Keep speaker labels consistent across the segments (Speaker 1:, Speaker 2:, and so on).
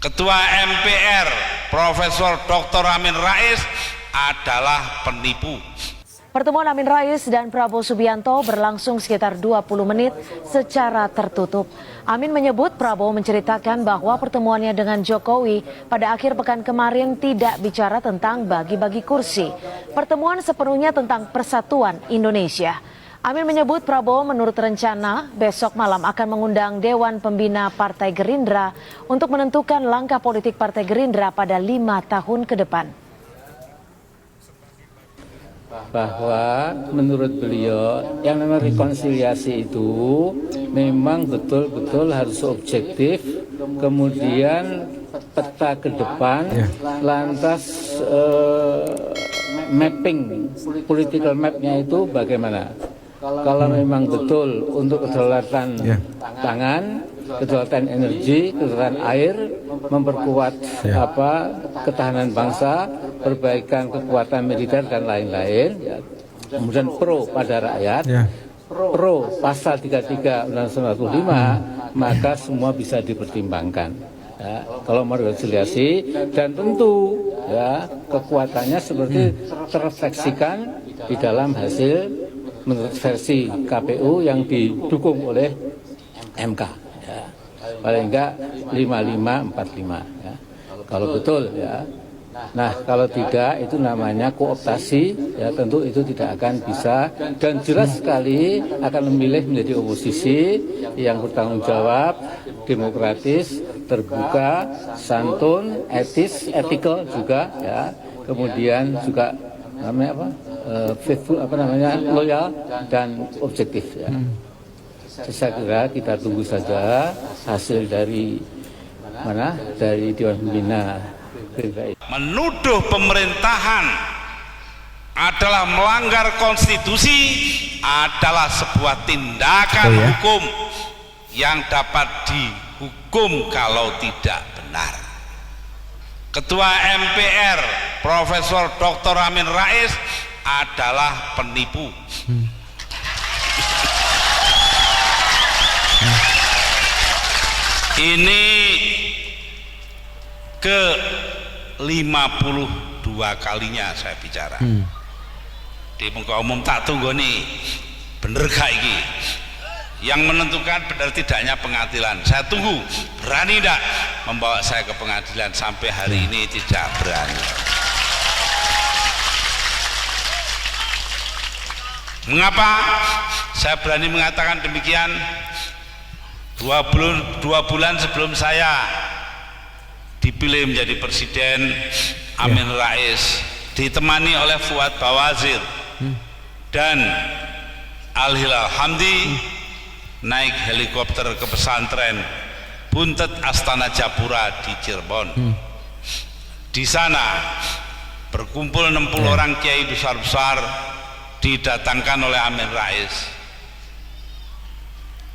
Speaker 1: Ketua MPR Profesor Dr. Amin Rais adalah penipu.
Speaker 2: Pertemuan Amin Rais dan Prabowo Subianto berlangsung sekitar 20 menit secara tertutup. Amin menyebut Prabowo menceritakan bahwa pertemuannya dengan Jokowi pada akhir pekan kemarin tidak bicara tentang bagi-bagi kursi. Pertemuan sepenuhnya tentang persatuan Indonesia. Amin menyebut Prabowo menurut rencana besok malam akan mengundang Dewan Pembina Partai Gerindra untuk menentukan langkah politik Partai Gerindra pada 5 tahun ke depan.
Speaker 3: Bahwa menurut beliau yang namanya rekonsiliasi itu memang betul-betul harus objektif, kemudian peta ke depan, lantas mapping, political mapnya itu bagaimana. Kalau memang betul untuk kedaulatan pangan, kedaulatan energi, kedaulatan air, memperkuat ketahanan bangsa, perbaikan kekuatan militer dan lain-lain, kemudian pro pada rakyat, pro pasal 33 Undang-Undang 45, maka semua bisa dipertimbangkan. Ya, kalau mau rekonsiliasi, dan tentu ya kekuatannya seperti terrefleksikan di dalam hasil menurut versi KPU yang didukung oleh MK, ya. Paling enggak 5545, ya. Kalau betul, ya. Nah, kalau tidak itu namanya kooptasi, ya tentu itu tidak akan bisa, dan jelas sekali akan memilih menjadi oposisi yang bertanggung jawab, demokratis, terbuka, santun, etis, ethical juga, ya. Kemudian juga namanya apa? Faithful, loyal dan objektif, ya. Saya kira kita tunggu saja hasil dari Dewan Pembina.
Speaker 1: Menuduh pemerintahan adalah melanggar konstitusi adalah sebuah tindakan hukum yang dapat dihukum kalau tidak benar. Ketua MPR Profesor Dr. Amin Rais adalah penipu. Ini ke 52 kalinya saya bicara di muka umum. Tak tunggu nih, bener gak ini yang menentukan benar tidaknya pengadilan. Saya tunggu, berani tidak membawa saya ke pengadilan. Sampai hari ini tidak berani. Mengapa saya berani mengatakan demikian? 2 bulan sebelum saya dipilih menjadi presiden, Amin Rais ditemani oleh Fuad Bawazir dan Al Hilal Hamdi naik helikopter ke pesantren Buntet Astana Japura di Cirebon. Di sana berkumpul 60 orang kiai besar-besar didatangkan oleh Amin Rais,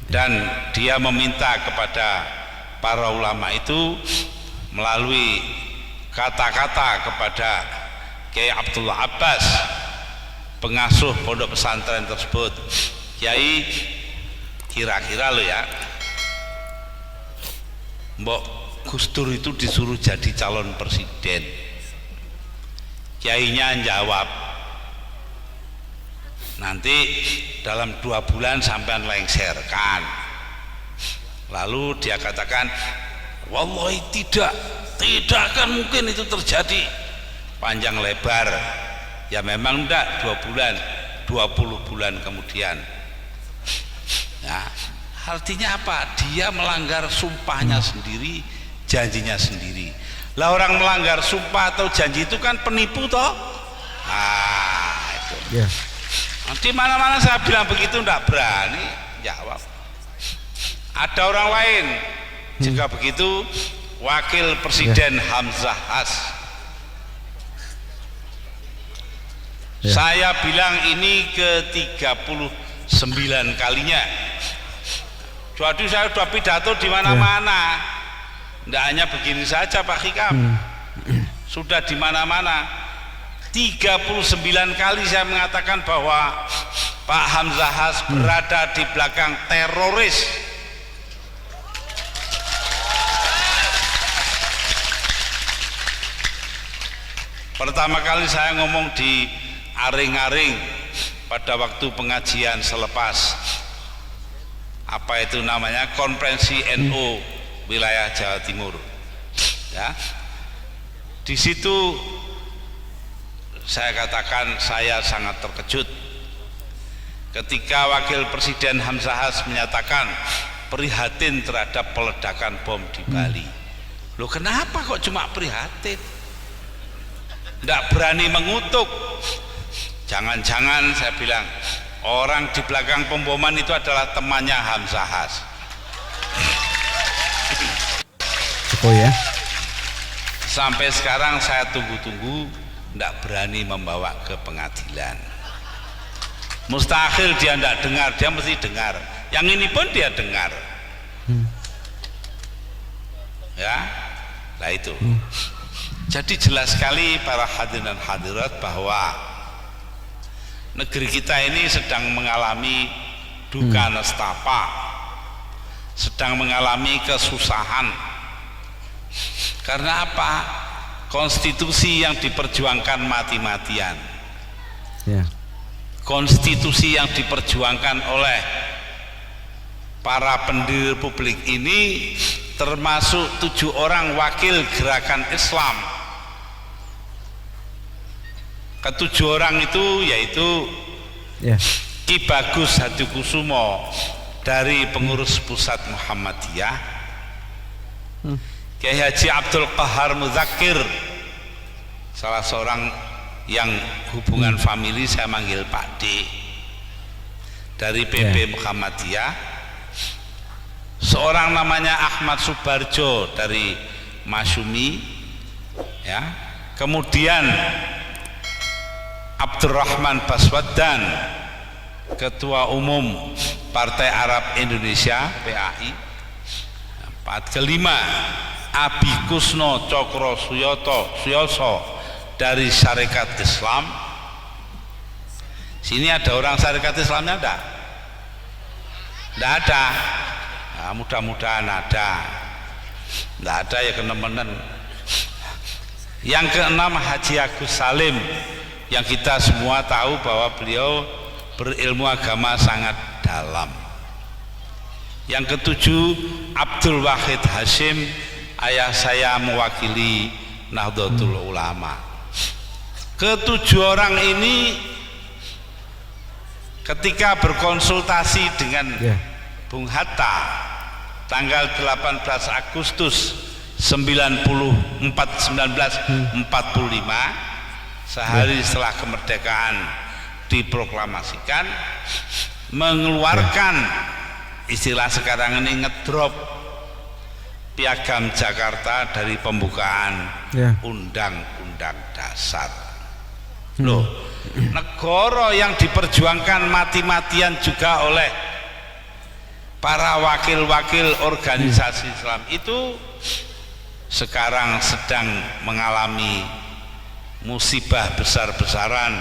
Speaker 1: dan dia meminta kepada para ulama itu melalui kata-kata kepada Kiai Abdullah Abbas, pengasuh pondok pesantren tersebut, Kiai, kira-kira lo ya, Mbok Gus Dur itu disuruh jadi calon presiden. Kiainya jawab, nanti dalam 2 bulan sampean lengserkan. Lalu dia katakan, wallahi tidak akan mungkin itu terjadi. Panjang lebar, ya memang enggak 2 bulan, 20 bulan kemudian. Ya, artinya apa? Dia melanggar sumpahnya sendiri, janjinya sendiri. Lah orang melanggar sumpah atau janji itu kan penipu toh. Nah itu. Di mana-mana saya bilang begitu enggak berani jawab. Ada orang lain juga begitu, Wakil Presiden Hamzah Has. Saya bilang ini ke 39 kalinya. Jadi saya sudah pidato di mana-mana. Tidak hanya begini saja Pak Hikam, sudah di mana-mana. 39 kali saya mengatakan bahwa Pak Hamzah Has berada di belakang teroris. Pertama kali saya ngomong di Aring-Aring pada waktu pengajian selepas apa itu namanya konferensi NU wilayah Jawa Timur, ya. Di situ saya katakan saya sangat terkejut ketika Wakil Presiden Hamzahas menyatakan prihatin terhadap peledakan bom di Bali. Loh, kenapa kok cuma prihatin? Tidak berani mengutuk. Jangan-jangan saya bilang orang di belakang pemboman itu adalah temannya Hamzahas.
Speaker 4: Oh ya.
Speaker 1: Sampai sekarang saya tunggu-tunggu, tidak berani membawa ke pengadilan. Mustahil dia tidak dengar, dia mesti dengar. Yang ini pun dia dengar. Ya, nah itu. Jadi jelas sekali para hadirin dan hadirat bahwa negeri kita ini sedang mengalami duka nestapa, sedang mengalami kesusahan. Karena apa? Konstitusi yang diperjuangkan mati-matian, konstitusi yang diperjuangkan oleh para pendiri republik ini, termasuk 7 orang wakil gerakan Islam. Ke-7 orang itu yaitu Ki Bagus Hadikusumo dari pengurus pusat Muhammadiyah, Kiai Haji Abdul Qahar Muzakir, salah seorang yang hubungan famili saya manggil Pak D, dari PP Muhammadiyah, seorang namanya Ahmad Subarjo dari Masyumi, ya. Kemudian Abdurrahman Baswaddan, Ketua Umum Partai Arab Indonesia PAI. Kelima, Abi Kusno Cokro Suyoso dari Syarikat Islam. Sini ada orang Syarikat Islamnya enggak? Enggak ada. Nah, mudah-mudahan ada. Enggak ada ya kenemenen. Yang keenam, Haji Agus Salim, yang kita semua tahu bahwa beliau berilmu agama sangat dalam. Yang ketujuh, Abdul Wahid Hashim, ayah saya mewakili Nahdlatul Ulama. Ke-7 orang ini ketika berkonsultasi dengan Bung Hatta tanggal 18 Agustus 1945, sehari setelah kemerdekaan diproklamasikan, mengeluarkan istilah sekarang ini ngedrop piagam Jakarta dari pembukaan Undang-Undang Dasar. Loh, negara yang diperjuangkan mati-matian juga oleh para wakil-wakil organisasi Islam itu sekarang sedang mengalami musibah besar-besaran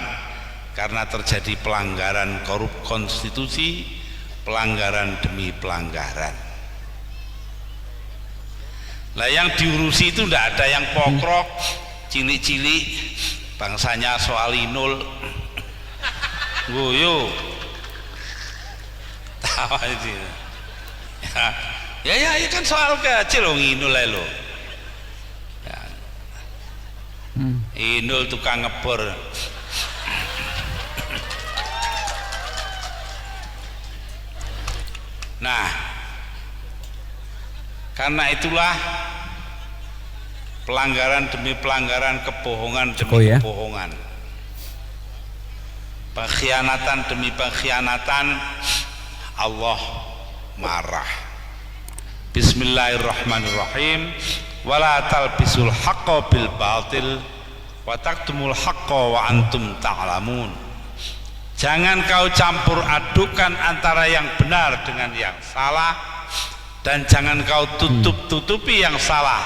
Speaker 1: karena terjadi pelanggaran konstitusi, pelanggaran demi pelanggaran. Lah yang diurusi itu tidak ada yang pokrok, cilik-cilik, bangsanya soal inul, goyo, tawa itu. Ya kan soal kecil loh, inul lo. Ya. Inul tukang ngebor. Nah, karena itulah pelanggaran demi pelanggaran, kebohongan demi kebohongan, pengkhianatan demi pengkhianatan, Allah marah. Bismillahirrahmanirrahim. Wala talbisul haqqo bil batil wa taktumul haqqo wa antum ta'lamun. Jangan kau campur adukan antara yang benar dengan yang salah, dan jangan kau tutup-tutupi yang salah.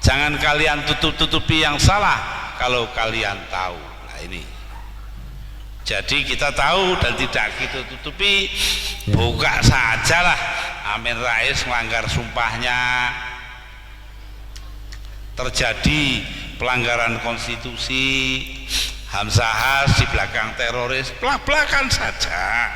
Speaker 1: Jangan kalian tutup-tutupi yang salah kalau kalian tahu. Nah ini. Jadi kita tahu dan tidak kita tutupi, buka sajalah. Amin Rais melanggar sumpahnya, terjadi pelanggaran konstitusi, Hamzahas di belakang teroris, belak-belakan saja.